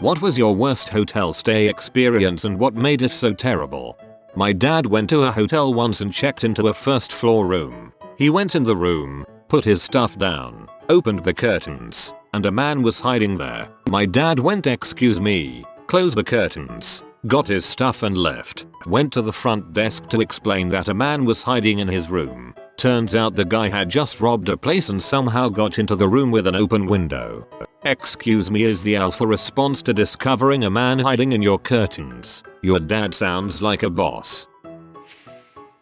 What was your worst hotel stay experience and what made it so terrible? My dad went to a hotel once and checked into a first floor room. He went in the room, put his stuff down, opened the curtains, and a man was hiding there. My dad went, "Excuse me," closed the curtains, got his stuff and left. Went to the front desk to explain that a man was hiding in his room. Turns out the guy had just robbed a place and somehow got into the room with an open window. "Excuse me" is the alpha response to discovering a man hiding in your curtains. Your dad sounds like a boss.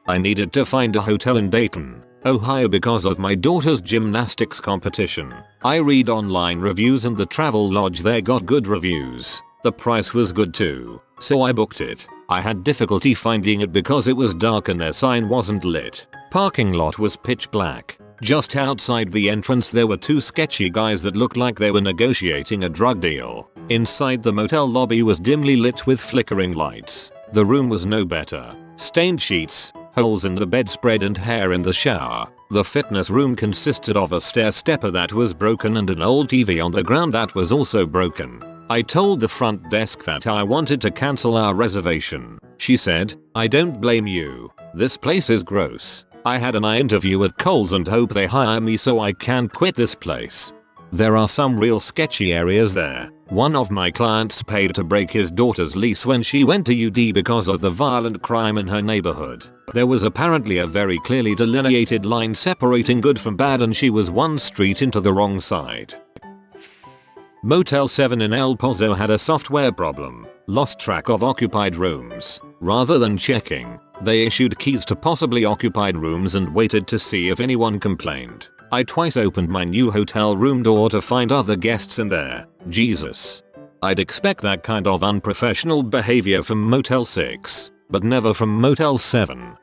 I needed to find a hotel in Dayton, Ohio because of my daughter's gymnastics competition. I read online reviews and the travel lodge there got good reviews. The price was good too, so I booked it. I had difficulty finding it because it was dark and their sign wasn't lit. Parking lot was pitch black. Just outside the entrance there were two sketchy guys that looked like they were negotiating a drug deal. Inside the motel lobby was dimly lit with flickering lights. The room was no better. Stained sheets, holes in the bedspread and hair in the shower. The fitness room consisted of a stair stepper that was broken and an old TV on the ground that was also broken. I told the front desk that I wanted to cancel our reservation. She said, "I don't blame you. This place is gross. I had an interview at Kohl's and hope they hire me so I can't quit this place." There are some real sketchy areas there. One of my clients paid to break his daughter's lease when she went to UD because of the violent crime in her neighborhood. There was apparently a very clearly delineated line separating good from bad and she was one street into the wrong side. Motel 7 in El Pozo had a software problem. Lost track of occupied rooms. Rather than checking, they issued keys to possibly occupied rooms and waited to see if anyone complained. I twice opened my new hotel room door to find other guests in there. Jesus. I'd expect that kind of unprofessional behavior from Motel 6, but never from Motel 7.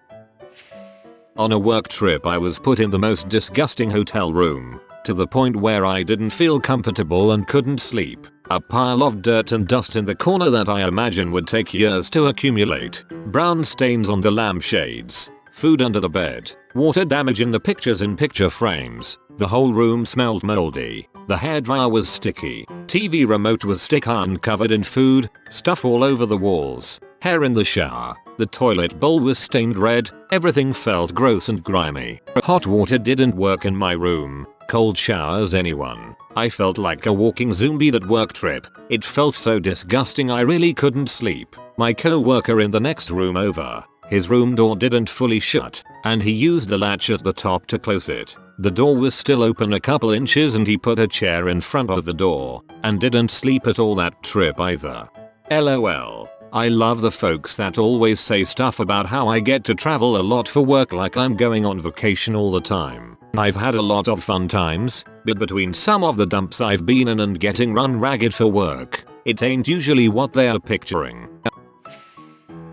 On a work trip I was put in the most disgusting hotel room, to the point where I didn't feel comfortable and couldn't sleep. A pile of dirt and dust in the corner that I imagine would take years to accumulate. Brown stains on the lampshades. Food under the bed. Water damage in the pictures in picture frames. The whole room smelled moldy. The hairdryer was sticky. TV remote was stick-iron covered in food. Stuff all over the walls. Hair in the shower. The toilet bowl was stained red. Everything felt gross and grimy. Hot water didn't work in my room. Cold showers anyone. I felt like a walking zombie that work trip. It felt so disgusting I really couldn't sleep. My co-worker in the next room over, his room door didn't fully shut, and he used the latch at the top to close it. The door was still open a couple inches and he put a chair in front of the door, and didn't sleep at all that trip either. LOL. I love the folks that always say stuff about how I get to travel a lot for work like I'm going on vacation all the time. I've had a lot of fun times, but between some of the dumps I've been in and getting run ragged for work, it ain't usually what they are picturing.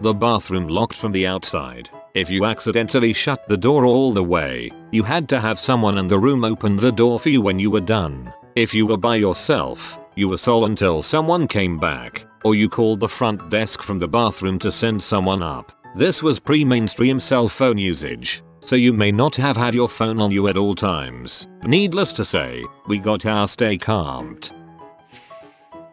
The bathroom locked from the outside. If you accidentally shut the door all the way, you had to have someone in the room open the door for you when you were done. If you were by yourself, you were sole until someone came back, or you called the front desk from the bathroom to send someone up. This was pre-mainstream cell phone usage, so you may not have had your phone on you at all times. Needless to say, we got our stay calmed.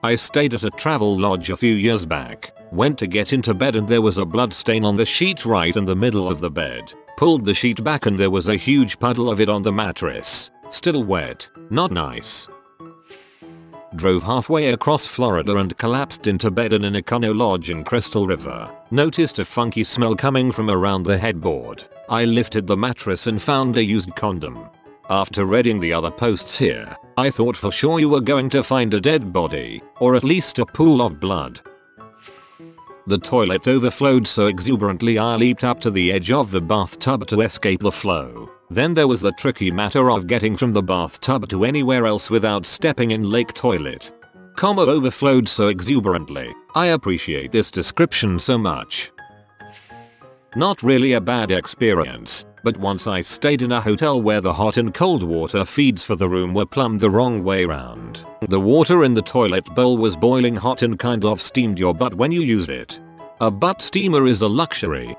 I stayed at a travel lodge a few years back. Went to get into bed and there was a blood stain on the sheet right in the middle of the bed. Pulled the sheet back and there was a huge puddle of it on the mattress. Still wet. Not nice. Drove halfway across Florida and collapsed into bed in an Econo Lodge in Crystal River. Noticed a funky smell coming from around the headboard. I lifted the mattress and found a used condom. After reading the other posts here, I thought for sure you were going to find a dead body, or at least a pool of blood. The toilet overflowed so exuberantly I leaped up to the edge of the bathtub to escape the flow. Then there was the tricky matter of getting from the bathtub to anywhere else without stepping in lake toilet. Comma overflowed so exuberantly. I appreciate this description so much. Not really a bad experience, but once I stayed in a hotel where the hot and cold water feeds for the room were plumbed the wrong way round. The water in the toilet bowl was boiling hot and kind of steamed your butt when you used it. A butt steamer is a luxury.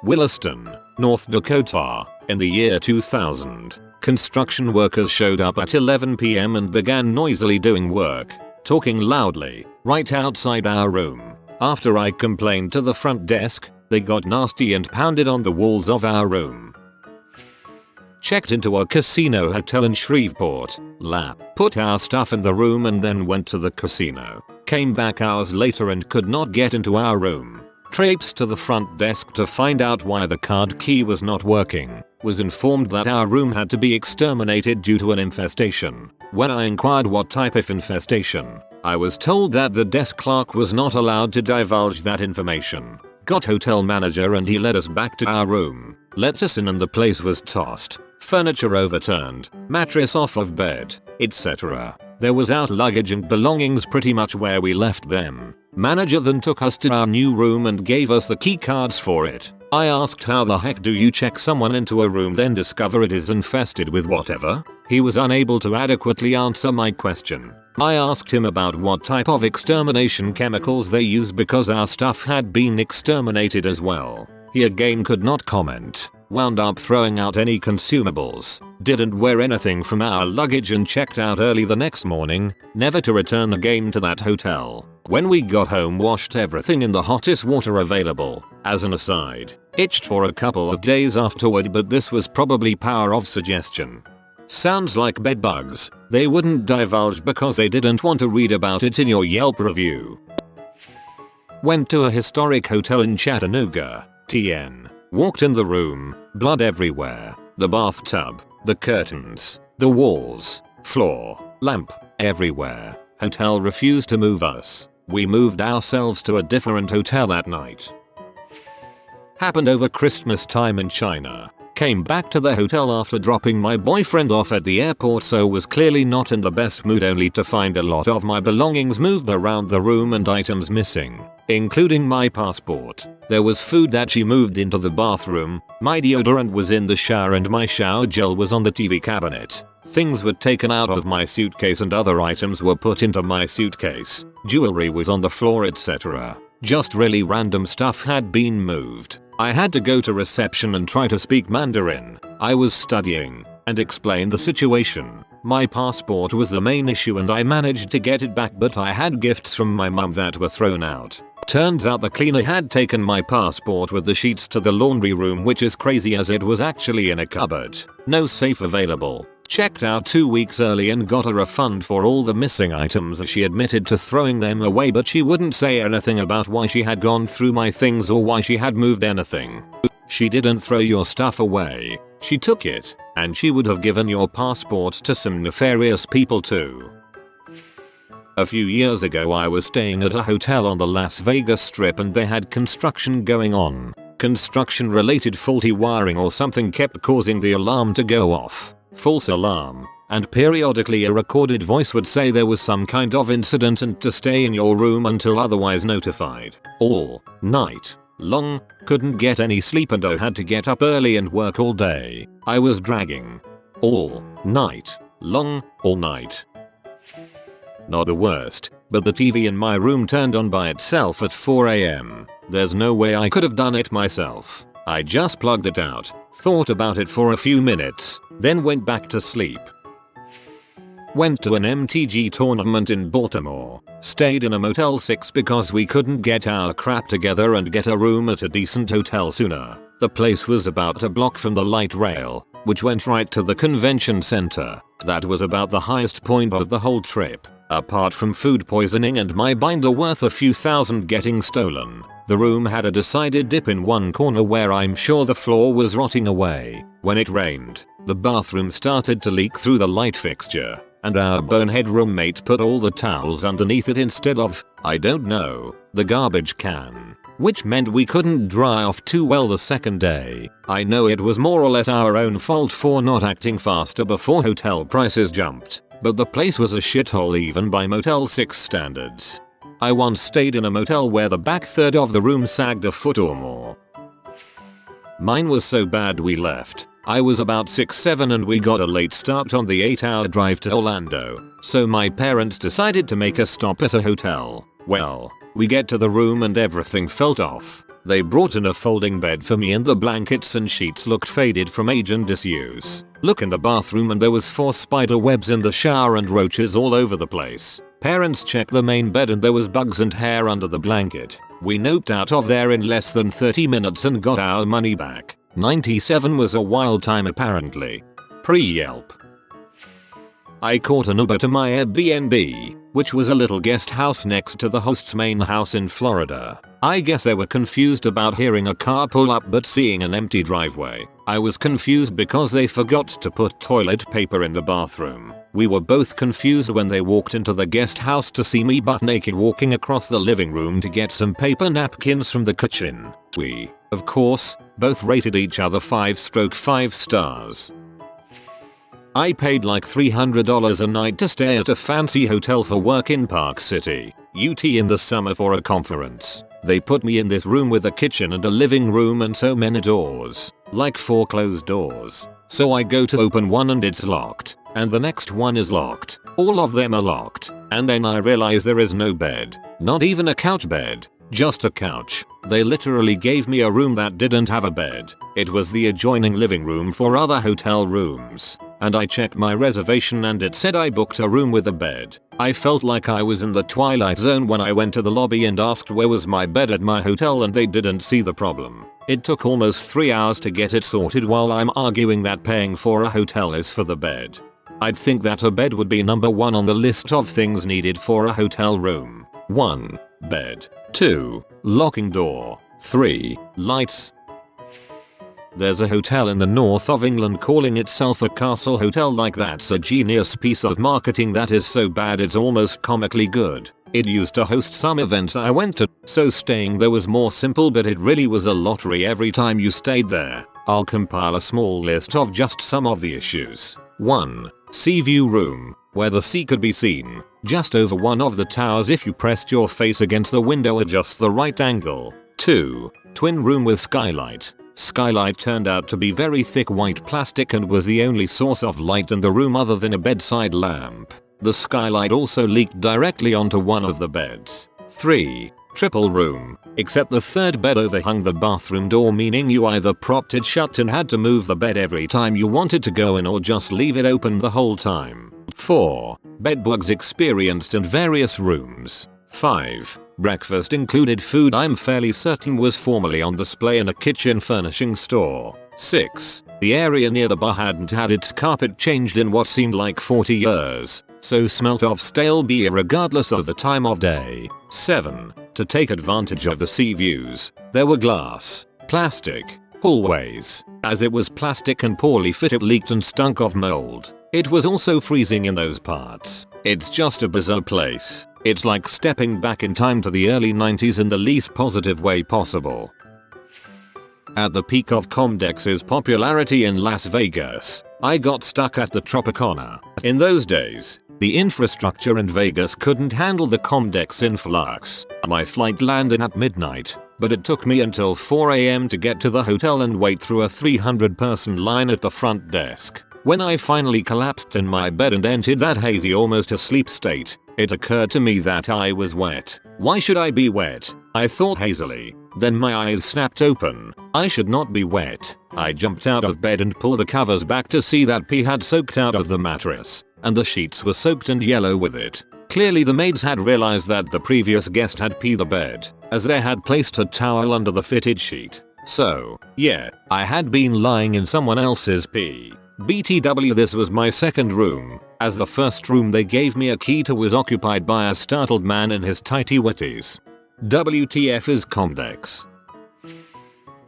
Williston, North Dakota, in the year 2000. Construction workers showed up at 11 p.m. and began noisily doing work. talking loudly, right outside our room. After I complained to the front desk, they got nasty and pounded on the walls of our room. Checked into a casino hotel in Shreveport, LA. Put our stuff in the room and then went to the casino. Came back hours later and could not get into our room. Traipsed to the front desk to find out why the card key was not working. Was informed that our room had to be exterminated due to an infestation. When I inquired what type of infestation, I was told that the desk clerk was not allowed to divulge that information. Got hotel manager and he led us back to our room. Let us in and the place was tossed. Furniture overturned, mattress off of bed, etc. There was our luggage and belongings pretty much where we left them. Manager then took us to our new room and gave us the key cards for it. I asked how the heck do you check someone into a room then discover it is infested with whatever? He was unable to adequately answer my question. I asked him about what type of extermination chemicals they use because our stuff had been exterminated as well. He again could not comment. Wound up throwing out any consumables. Didn't wear anything from our luggage and checked out early the next morning, never to return again to that hotel. When we got home, washed everything in the hottest water available. As an aside, itched for a couple of days afterward, but this was probably power of suggestion. Sounds like bed bugs. They wouldn't divulge because they didn't want to read about it in your Yelp review. Went to a historic hotel in Chattanooga, TN. Walked in the room, blood everywhere. The bathtub, the curtains, the walls, floor, lamp, everywhere. Hotel refused to move us. We moved ourselves to a different hotel that night. Happened over Christmas time in China. Came back to the hotel after dropping my boyfriend off at the airport, so was clearly not in the best mood, only to find a lot of my belongings moved around the room and items missing, including my passport. There was food that she moved into the bathroom, my deodorant was in the shower and my shower gel was on the TV cabinet. Things were taken out of my suitcase and other items were put into my suitcase. Jewelry was on the floor, etc. Just really random stuff had been moved. I had to go to reception and try to speak Mandarin. I was studying and explain the situation. My passport was the main issue and I managed to get it back, but I had gifts from my mum that were thrown out. Turns out the cleaner had taken my passport with the sheets to the laundry room, which is crazy as it was actually in a cupboard. No safe available. Checked out 2 weeks early and got a refund for all the missing items. She admitted to throwing them away, but she wouldn't say anything about why she had gone through my things or why she had moved anything. She didn't throw your stuff away. She took it, and she would have given your passport to some nefarious people too. A few years ago I was staying at a hotel on the Las Vegas Strip and they had construction going on. Construction related faulty wiring or something kept causing the alarm to go off. False alarm. And periodically a recorded voice would say there was some kind of incident and to stay in your room until otherwise notified. All night long, couldn't get any sleep and I had to get up early and work all day. I was dragging. All night long, all night. Not the worst, but the TV in my room turned on by itself at 4 AM. There's no way I could have done it myself. I just plugged it out, thought about it for a few minutes, then went back to sleep. Went to an MTG tournament in Baltimore. Stayed in a Motel 6 because we couldn't get our crap together and get a room at a decent hotel sooner. The place was about a block from the light rail, which went right to the convention center. That was about the highest point of the whole trip. Apart from food poisoning and my binder worth a few thousand getting stolen, the room had a decided dip in one corner where I'm sure the floor was rotting away. When it rained, the bathroom started to leak through the light fixture, and our bonehead roommate put all the towels underneath it instead of, I don't know, the garbage can. Which meant we couldn't dry off too well the second day. I know it was more or less our own fault for not acting faster before hotel prices jumped, but the place was a shithole even by Motel 6 standards. I once stayed in a motel where the back third of the room sagged a foot or more. Mine was so bad we left. I was about 6-7 and we got a late start on the 8-hour drive to Orlando, so my parents decided to make a stop at a hotel. Well, we get to the room and everything felt off. They brought in a folding bed for me and the blankets and sheets looked faded from age and disuse. Look in the bathroom and there was 4 spider webs in the shower and roaches all over the place. Parents checked the main bed and there was bugs and hair under the blanket. We noped out of there in less than 30 minutes and got our money back. 97 was a wild time apparently. Pre-Yelp. I caught an Uber to my Airbnb, which was a little guest house next to the host's main house in Florida. I guess they were confused about hearing a car pull up but seeing an empty driveway. I was confused because they forgot to put toilet paper in the bathroom. We were both confused when they walked into the guest house to see me butt naked walking across the living room to get some paper napkins from the kitchen. We, of course, both rated each other 5/5 stars. I paid like $300 a night to stay at a fancy hotel for work in Park City, UT in the summer for a conference. They put me in this room with a kitchen and a living room and so many doors, like 4 closed doors. So I go to open one and it's locked, and the next one is locked. All of them are locked, and then I realize there is no bed, not even a couch bed, just a couch. They literally gave me a room that didn't have a bed. It was the adjoining living room for other hotel rooms. And I checked my reservation and it said I booked a room with a bed. I felt like I was in the Twilight Zone when I went to the lobby and asked where was my bed at my hotel and they didn't see the problem. It took almost 3 hours to get it sorted while I'm arguing that paying for a hotel is for the bed. I'd think that a bed would be number 1 on the list of things needed for a hotel room. 1. Bed. 2. Locking door. 3. Lights. There's a hotel in the north of England calling itself a castle hotel, like that's a genius piece of marketing that is so bad it's almost comically good. It used to host some events I went to, so staying there was more simple, but it really was a lottery every time you stayed there. I'll compile a small list of just some of the issues. 1. Sea view room, where the sea could be seen, just over one of the towers if you pressed your face against the window at just the right angle. 2. Twin room with skylight. Skylight turned out to be very thick white plastic and was the only source of light in the room other than a bedside lamp. The skylight also leaked directly onto one of the beds. 3. Triple room, except the third bed overhung the bathroom door, meaning you either propped it shut and had to move the bed every time you wanted to go in or just leave it open the whole time. 4. Bedbugs experienced in various rooms. 5. Breakfast included food I'm fairly certain was formerly on display in a kitchen furnishing store. 6. The area near the bar hadn't had its carpet changed in what seemed like 40 years, so smelt of stale beer regardless of the time of day. 7. To take advantage of the sea views, there were glass, plastic, hallways. As it was plastic and poorly fit, it leaked and stunk of mold. It was also freezing in those parts. It's just a bizarre place. It's like stepping back in time to the early 90s in the least positive way possible. At the peak of Comdex's popularity in Las Vegas, I got stuck at the Tropicana. In those days, the infrastructure in Vegas couldn't handle the Comdex influx. My flight landed at midnight, but it took me until 4 AM to get to the hotel and wait through a 300-person line at the front desk. When I finally collapsed in my bed and entered that hazy, almost asleep state, it occurred to me that I was wet. Why should I be wet? I thought hazily. Then my eyes snapped open. I should not be wet. I jumped out of bed and pulled the covers back to see that pee had soaked out of the mattress, and the sheets were soaked and yellow with it. Clearly the maids had realized that the previous guest had peed the bed, as they had placed a towel under the fitted sheet. So, yeah, I had been lying in someone else's pee. BTW, this was my second room, as the first room they gave me a key to was occupied by a startled man in his tighty whities. WTF is Comdex.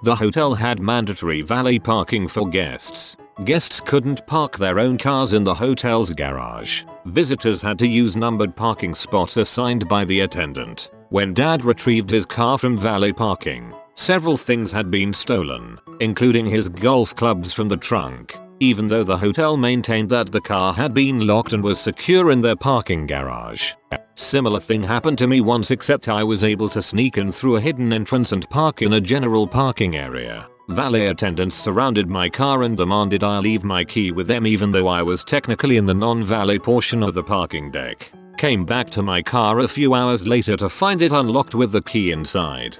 The hotel had mandatory valet parking for guests. Guests couldn't park their own cars in the hotel's garage. Visitors had to use numbered parking spots assigned by the attendant. When Dad retrieved his car from valet parking, several things had been stolen, including his golf clubs from the trunk, even though the hotel maintained that the car had been locked and was secure in their parking garage. Similar thing happened to me once, except I was able to sneak in through a hidden entrance and park in a general parking area. Valet attendants surrounded my car and demanded I leave my key with them even though I was technically in the non-valet portion of the parking deck. Came back to my car a few hours later to find it unlocked with the key inside.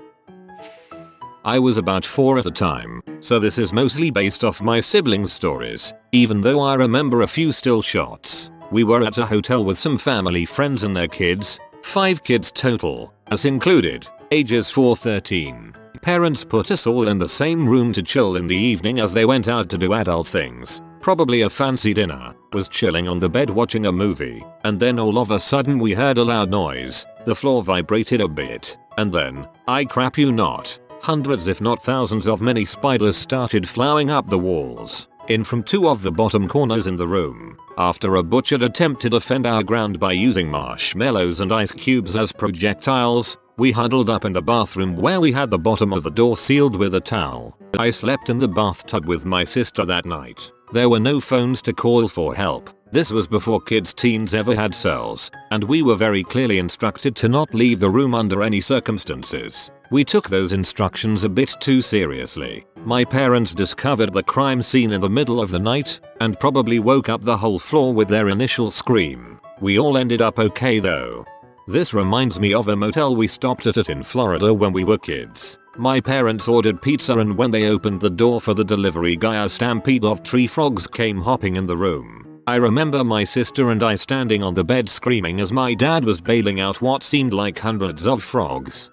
I was about 4 at the time, so this is mostly based off my siblings' stories, even though I remember a few still shots. We were at a hotel with some family friends and their kids, 5 kids total, us included, ages 4-13. Parents put us all in the same room to chill in the evening as they went out to do adult things, probably a fancy dinner, was chilling on the bed watching a movie, and then all of a sudden we heard a loud noise, the floor vibrated a bit, and then, I crap you not, hundreds if not thousands of mini spiders started flying up the walls, in from 2 of the bottom corners in the room. After a butchered attempt to defend our ground by using marshmallows and ice cubes as projectiles, we huddled up in the bathroom where we had the bottom of the door sealed with a towel. I slept in the bathtub with my sister that night. There were no phones to call for help. This was before kids teens ever had cells, and we were very clearly instructed to not leave the room under any circumstances. We took those instructions a bit too seriously. My parents discovered the crime scene in the middle of the night, and probably woke up the whole floor with their initial scream. We all ended up okay though. This reminds me of a motel we stopped at in Florida when we were kids. My parents ordered pizza, and when they opened the door for the delivery guy, a stampede of tree frogs came hopping in the room. I remember my sister and I standing on the bed screaming as my dad was bailing out what seemed like hundreds of frogs.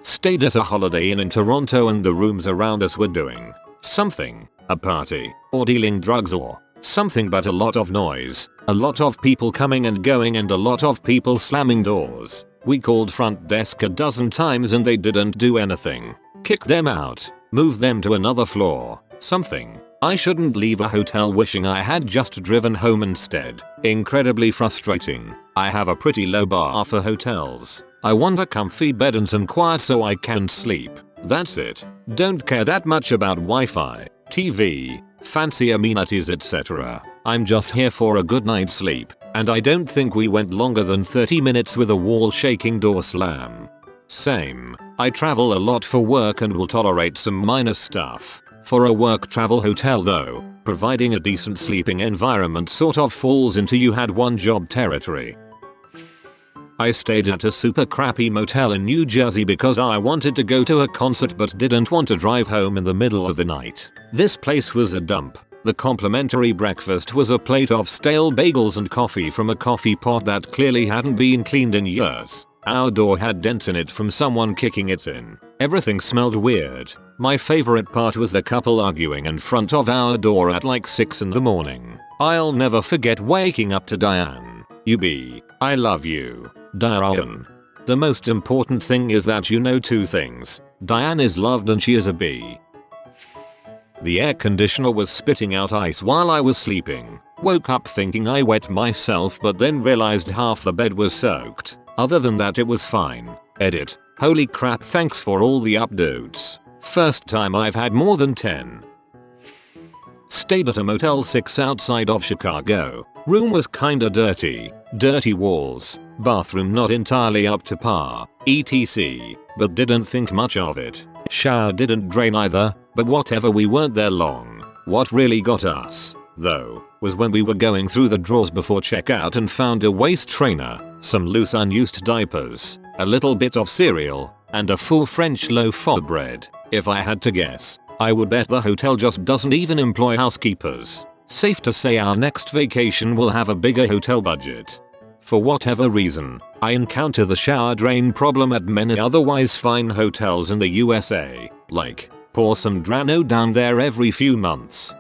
Stayed at a Holiday Inn in Toronto, and the rooms around us were doing something, a party, or dealing drugs or something, but a lot of noise, a lot of people coming and going, and a lot of people slamming doors. We called front desk a dozen times and they didn't do anything. Kick them out, move them to another floor, something. I shouldn't leave a hotel wishing I had just driven home instead. Incredibly frustrating. I have a pretty low bar for hotels. I want a comfy bed and some quiet so I can sleep. That's it. Don't care that much about Wi-Fi, TV, fancy amenities, etc. I'm just here for a good night's sleep, and I don't think we went longer than 30 minutes with a wall-shaking door slam. Same. I travel a lot for work and will tolerate some minor stuff. For a work travel hotel though, providing a decent sleeping environment sort of falls into you had one job territory. I stayed at a super crappy motel in New Jersey because I wanted to go to a concert but didn't want to drive home in the middle of the night. This place was a dump. The complimentary breakfast was a plate of stale bagels and coffee from a coffee pot that clearly hadn't been cleaned in years. Our door had dents in it from someone kicking it in. Everything smelled weird. My favorite part was the couple arguing in front of our door at like 6 in the morning. I'll never forget waking up to Diane. You be, I love you. Diane. The most important thing is that you know 2 things. Diane is loved and she is a bee. The air conditioner was spitting out ice while I was sleeping. Woke up thinking I wet myself but then realized half the bed was soaked. Other than that it was fine. Edit. Holy crap, thanks for all the updates. First time I've had more than 10. Stayed at a Motel 6 outside of Chicago. Room was kinda dirty. Dirty walls. Bathroom not entirely up to par. etc. But didn't think much of it. Shower didn't drain either, but whatever, we weren't there long. What really got us, though, was when we were going through the drawers before checkout and found a waist trainer, some loose unused diapers, a little bit of cereal, and a full French loaf of bread. If I had to guess, I would bet the hotel just doesn't even employ housekeepers. Safe to say our next vacation will have a bigger hotel budget. For whatever reason, I encounter the shower drain problem at many otherwise fine hotels in the USA, like, pour some Drano down there every few months.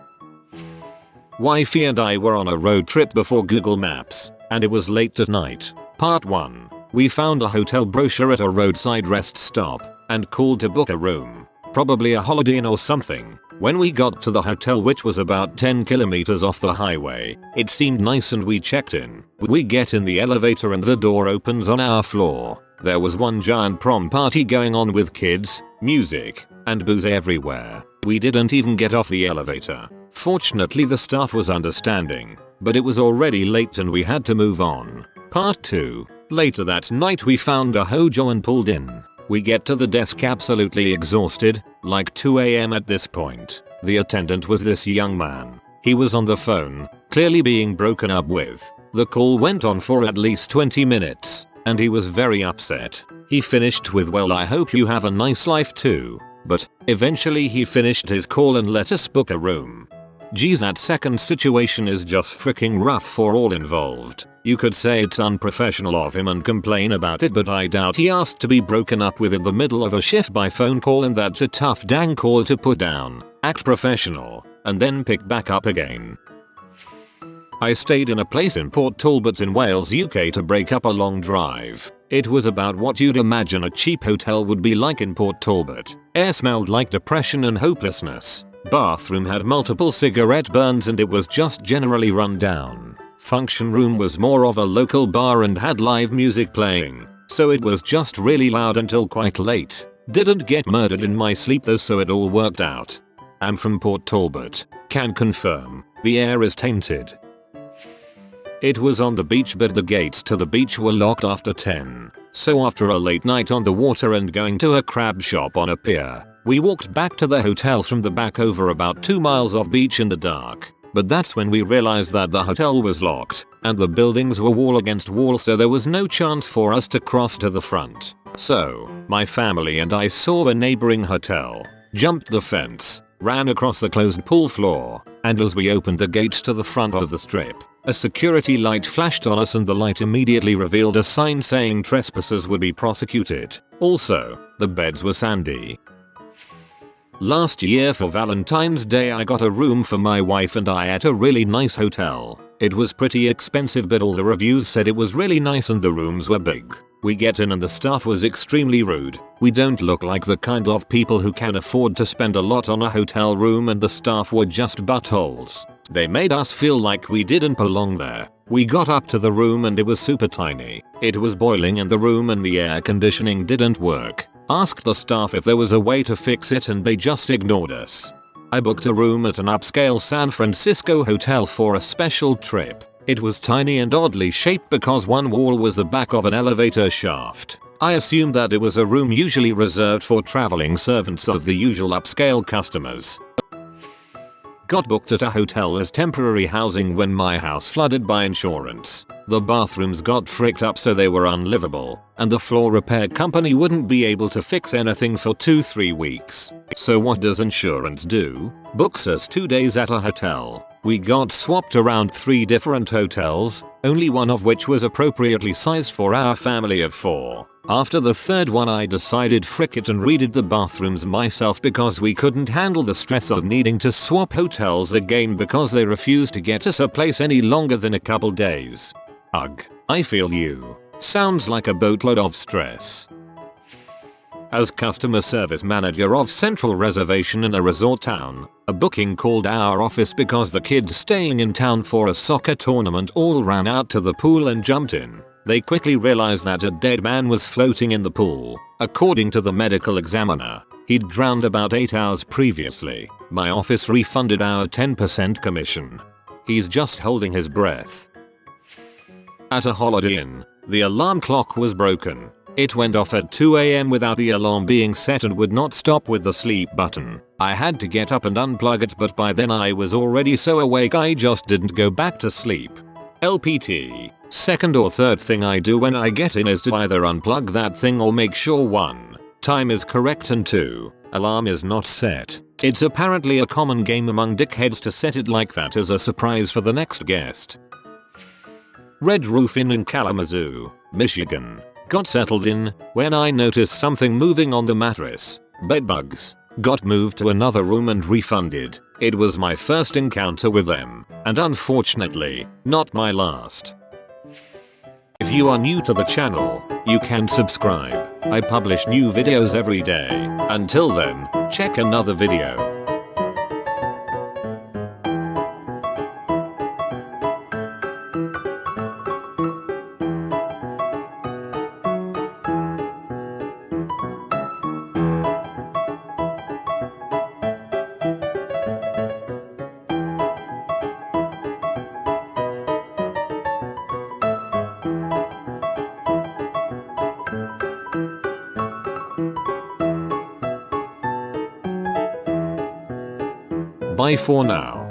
Wifey and I were on a road trip before Google Maps, and it was late at night. Part 1. We found a hotel brochure at a roadside rest stop, and called to book a room. Probably a Holiday Inn or something. When we got to the hotel, which was about 10 kilometers off the highway, it seemed nice and we checked in. We get in the elevator and the door opens on our floor. There was one giant prom party going on with kids, music, and booze everywhere. We didn't even get off the elevator. Fortunately the staff was understanding, but it was already late and we had to move on. Part 2. Later that night we found a hojo and pulled in. We get to the desk absolutely exhausted, like 2 AM at this point. The attendant was this young man. He was on the phone, clearly being broken up with. The call went on for at least 20 minutes, and he was very upset. He finished with, "Well, I hope you have a nice life too." But eventually he finished his call and let us book a room. Geez, that second situation is just freaking rough for all involved. You could say it's unprofessional of him and complain about it, but I doubt he asked to be broken up with in the middle of a shift by phone call, and that's a tough dang call to put down. Act professional, and then pick back up again. I stayed in a place in Port Talbot in Wales, UK to break up a long drive. It was about what you'd imagine a cheap hotel would be like in Port Talbot. Air smelled like depression and hopelessness. Bathroom had multiple cigarette burns and it was just generally run down. Function room was more of a local bar and had live music playing, so it was just really loud until quite late. Didn't get murdered in my sleep though, so it all worked out. I'm from Port Talbot. Can confirm, the air is tainted. It was on the beach, but the gates to the beach were locked after 10. So after a late night on the water and going to a crab shop on a pier, we walked back to the hotel from the back over about 2 miles off beach in the dark. But that's when we realized that the hotel was locked, and the buildings were wall against wall, so there was no chance for us to cross to the front. So, my family and I saw a neighboring hotel, jumped the fence, ran across the closed pool floor, and as we opened the gates to the front of the strip, a security light flashed on us and the light immediately revealed a sign saying trespassers would be prosecuted. Also, the beds were sandy. Last year for Valentine's Day I got a room for my wife and I at a really nice hotel. It was pretty expensive, but all the reviews said it was really nice and the rooms were big. We get in and the staff was extremely rude. We don't look like the kind of people who can afford to spend a lot on a hotel room, and the staff were just buttholes. They made us feel like we didn't belong there. We got up to the room and it was super tiny. It was boiling in the room and the air conditioning didn't work. Asked the staff if there was a way to fix it and they just ignored us. I booked a room at an upscale San Francisco hotel for a special trip. It was tiny and oddly shaped because one wall was the back of an elevator shaft. I assumed that it was a room usually reserved for traveling servants of the usual upscale customers. Got booked at a hotel as temporary housing when my house flooded by insurance. The bathrooms got fricked up so they were unlivable, and the floor repair company wouldn't be able to fix anything for 2-3 weeks. So what does insurance do? Books us 2 days at a hotel. We got swapped around 3 different hotels, only one of which was appropriately sized for our family of 4. After the third one I decided frick it and redid the bathrooms myself because we couldn't handle the stress of needing to swap hotels again because they refused to get us a place any longer than a couple days. Ugh, I feel you. Sounds like a boatload of stress. As customer service manager of Central Reservation in a resort town, a booking called our office because the kids staying in town for a soccer tournament all ran out to the pool and jumped in. They quickly realized that a dead man was floating in the pool. According to the medical examiner, he'd drowned about 8 hours previously. My office refunded our 10% commission. He's just holding his breath. At a Holiday Inn, the alarm clock was broken. It went off at 2 AM without the alarm being set and would not stop with the sleep button. I had to get up and unplug it, but by then I was already so awake I just didn't go back to sleep. LPT. Second or third thing I do when I get in is to either unplug that thing or make sure 1. Time is correct and 2. Alarm is not set. It's apparently a common game among dickheads to set it like that as a surprise for the next guest. Red Roof Inn in Kalamazoo, Michigan. Got settled in when I noticed something moving on the mattress. Bedbugs. Got moved to another room and refunded. It was my first encounter with them, and unfortunately, not my last. If you are new to the channel, you can subscribe. I publish new videos every day. Until then, check another video. Bye for now.